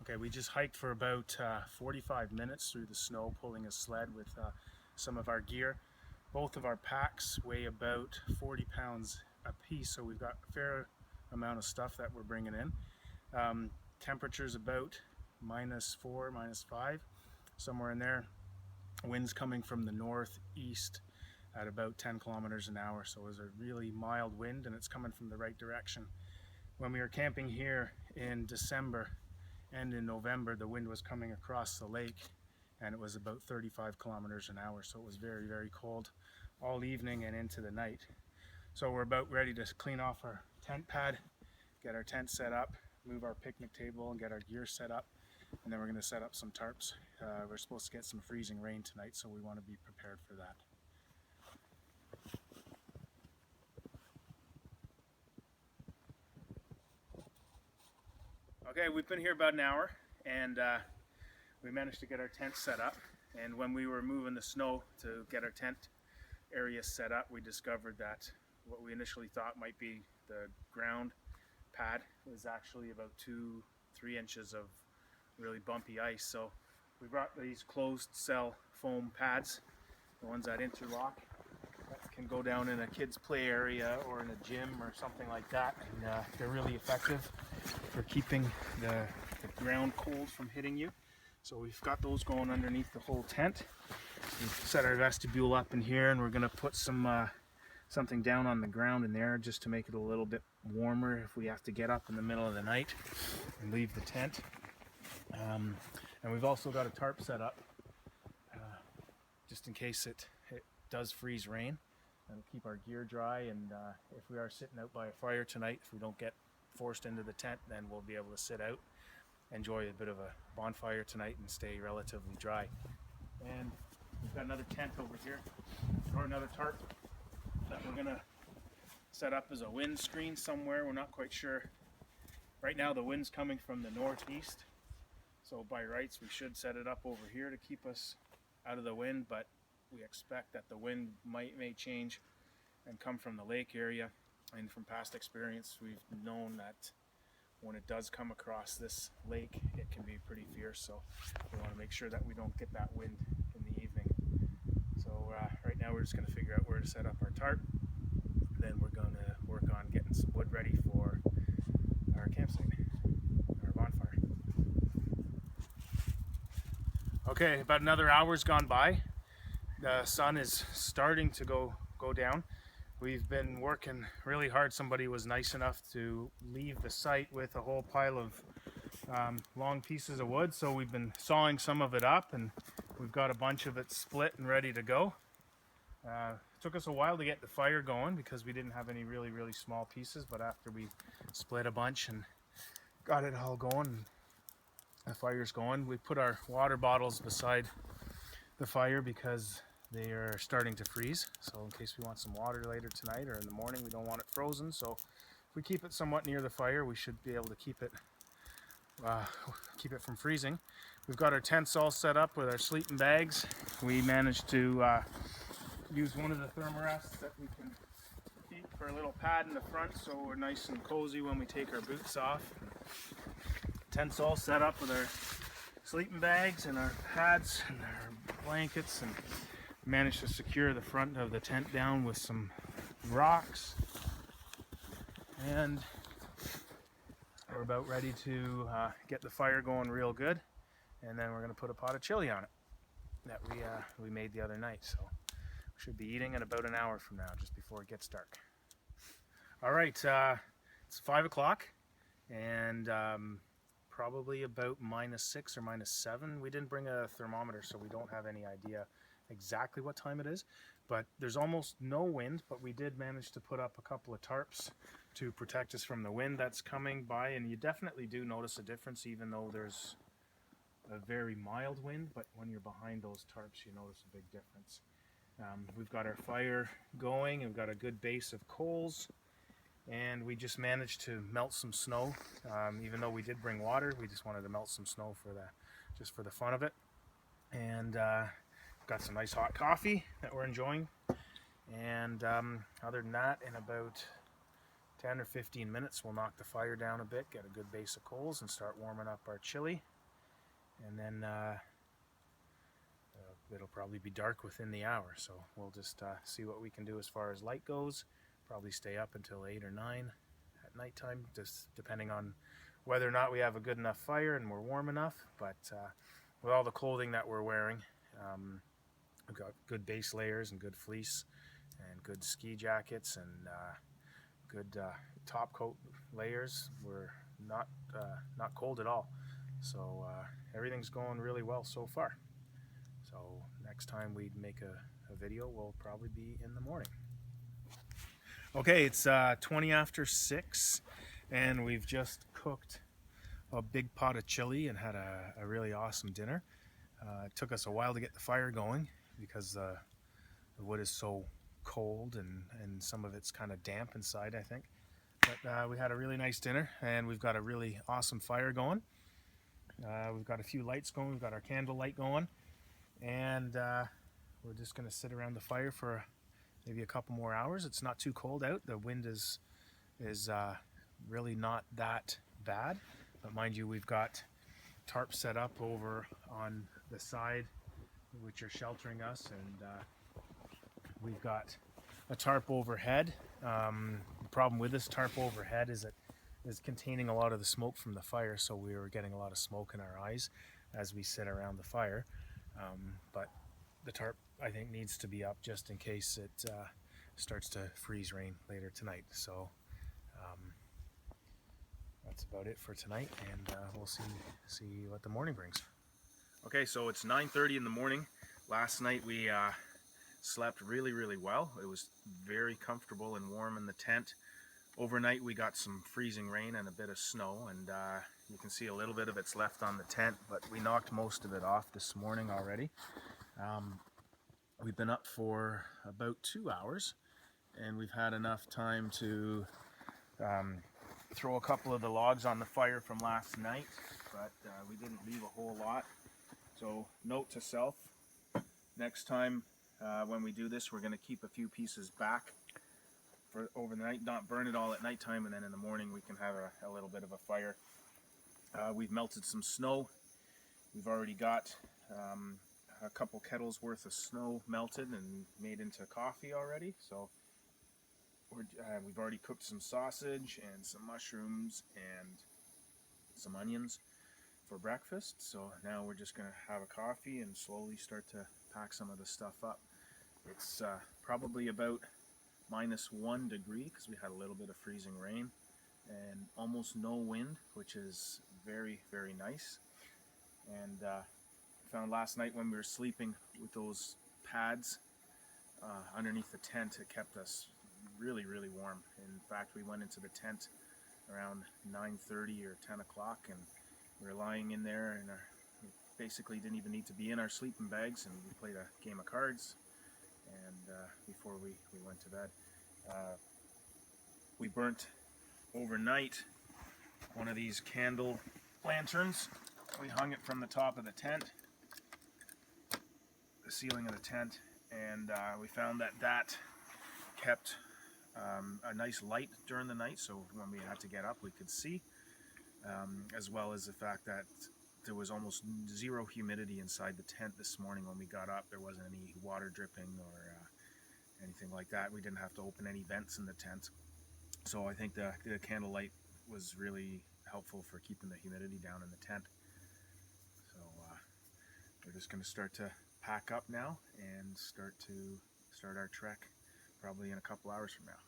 Okay, we just hiked for about 45 minutes through the snow, pulling a sled with some of our gear. Both of our packs weigh about 40 pounds a piece, so we've got a fair amount of stuff that we're bringing in. Temperature's about -4, -5, somewhere in there. Winds coming from the northeast at about 10 kilometers an hour, so it was a really mild wind and it's coming from the right direction. When we were camping here in December and in November, the wind was coming across the lake and it was about 35 kilometers an hour, so it was very, very cold all evening and into the night. So we're about ready to clean off our tent pad, get our tent set up, move our picnic table and get our gear set up, and then we're going to set up some tarps. We're supposed to get some freezing rain tonight, so we want to be prepared for that. Okay, we've been here about an hour and we managed to get our tent set up, and when we were moving the snow to get our tent area set up, we discovered that what we initially thought might be the ground pad was actually about 2-3 inches of really bumpy ice. So we brought these closed cell foam pads, the ones that interlock, that can go down in a kid's play area or in a gym or something like that, and they're really effective for keeping the ground cold from hitting you. So we've got those going underneath the whole tent. We've set our vestibule up in here, and we're going to put something down on the ground in there just to make it a little bit warmer if we have to get up in the middle of the night and leave the tent. And we've also got a tarp set up just in case it does freeze rain. That'll keep our gear dry, and if we are sitting out by a fire tonight, if we don't get forced into the tent, then we'll be able to sit out, enjoy a bit of a bonfire tonight and stay relatively dry. And we've got another tent over here, or another tarp that we're gonna set up as a wind screen somewhere. We're not quite sure. Right now the wind's coming from the northeast, so by rights we should set it up over here to keep us out of the wind, but we expect that the wind may change and come from the lake area, and from past experience we've known that when it does come across this lake it can be pretty fierce, so we want to make sure that we don't get that wind in the evening. So right now we're just going to figure out where to set up our tarp, then we're going to work on getting some wood ready for our campsite, our bonfire. Okay, about another hour's gone by. The sun is starting to go down. We've been working really hard. Somebody was nice enough to leave the site with a whole pile of long pieces of wood, so we've been sawing some of it up, and we've got a bunch of it split and ready to go. It took us a while to get the fire going because we didn't have any really small pieces, but after we split a bunch and got it all going, the fire's going. We put our water bottles beside the fire because they are starting to freeze, so in case we want some water later tonight or in the morning, we don't want it frozen. So if we keep it somewhat near the fire, we should be able to keep it from freezing. We've got our tents all set up with our sleeping bags. We managed to use one of the thermarests that we can keep for a little pad in the front, so we're nice and cozy when we take our boots off. Tent's all set up with our sleeping bags and our pads and our blankets, and managed to secure the front of the tent down with some rocks, and we're about ready to get the fire going real good, and then we're going to put a pot of chili on it that we made the other night. So we should be eating in about an hour from now, just before it gets dark. All right, it's 5 o'clock, and probably about -6 or -7. We didn't bring a thermometer, so we don't have any idea exactly what time it is, but there's almost no wind, but we did manage to put up a couple of tarps to protect us from the wind that's coming by, and you definitely do notice a difference even though there's a very mild wind, but when you're behind those tarps you notice a big difference. We've got our fire going, and we've got a good base of coals, and we just managed to melt some snow. Even though we did bring water, we just wanted to melt some snow for the fun of it. And got some nice hot coffee that we're enjoying, and other than that, in about 10 or 15 minutes we'll knock the fire down a bit, get a good base of coals, and start warming up our chili. and then it'll probably be dark within the hour. So we'll just see what we can do as far as light goes. Probably stay up until 8 or 9 at nighttime, just depending on whether or not we have a good enough fire and we're warm enough. But with all the clothing that we're wearing, we've got good base layers and good fleece and good ski jackets and good top coat layers. We're not cold at all. So everything's going really well so far. So next time we make a video will probably be in the morning. Okay, it's 20 after 6 and we've just cooked a big pot of chili and had a really awesome dinner. It took us a while to get the fire going because the wood is so cold and some of it's kind of damp inside, I think. But we had a really nice dinner and we've got a really awesome fire going. We've got a few lights going, we've got our candle light going, and we're just going to sit around the fire for maybe a couple more hours. It's not too cold out. The wind is really not that bad, but mind you, we've got tarps set up over on the side which are sheltering us, and we've got a tarp overhead. The problem with this tarp overhead is it is containing a lot of the smoke from the fire, so we were getting a lot of smoke in our eyes as we sit around the fire. But the tarp, I think, needs to be up just in case it starts to freeze rain later tonight. So that's about it for tonight, and we'll see what the morning brings. Okay, so it's 9:30 in the morning. Last night we slept really well. It was very comfortable and warm in the tent. Overnight we got some freezing rain and a bit of snow, and you can see a little bit of it's left on the tent, but we knocked most of it off this morning already. We've been up for about 2 hours, and we've had enough time to throw a couple of the logs on the fire from last night, but we didn't leave a whole lot. So note to self, next time when we do this, we're going to keep a few pieces back for overnight, not burn it all at nighttime, and then in the morning we can have a little bit of a fire. We've melted some snow. We've already got a couple kettles worth of snow melted and made into coffee already. So we've already cooked some sausage and some mushrooms and some onions for breakfast. So now we're just going to have a coffee and slowly start to pack some of the stuff up. It's probably about -1 degree because we had a little bit of freezing rain and almost no wind, which is very nice. And found last night when we were sleeping with those pads underneath the tent, it kept us really warm. In fact, we went into the tent around 9:30 or 10 o'clock, and we were lying in there, and we basically didn't even need to be in our sleeping bags, and we played a game of cards and before we went to bed. We burnt overnight one of these candle lanterns. We hung it from the top of the tent, the ceiling of the tent, and we found that kept a nice light during the night, so when we had to get up we could see, as well as the fact that there was almost zero humidity inside the tent this morning. When we got up, there wasn't any water dripping or anything like that. We didn't have to open any vents in the tent. So I think the candlelight was really helpful for keeping the humidity down in the tent. So we're just going to start to pack up now and start our trek probably in a couple hours from now.